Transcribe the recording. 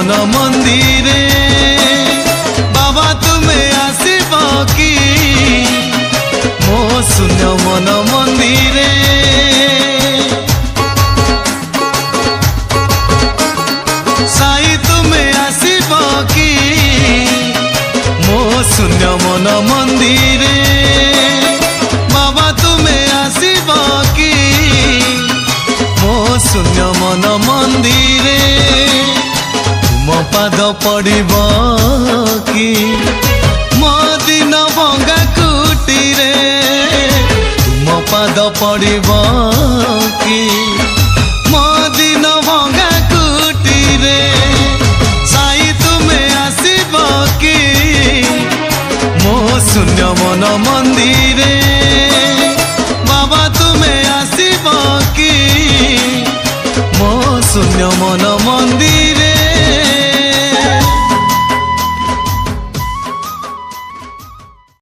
मन मंदिरे बाबा तुमे आसिब कि मो शून्य मन मंदिरे साई तुमे आसिब कि मो शून्य मन मंदिरे बाबा तुमे आसिब कि मो शून्य मन मंदिरे तुम पाद पड़िब कि मो दिन भंगा कुटीरे तुम पाद पड़िब कि मो दिन भंगा कुटीरे साई तुमे आसिब कि मो शून्य मन मंदिरे बाबा तुमे आसिब कि मो शून्य मन मंदिर।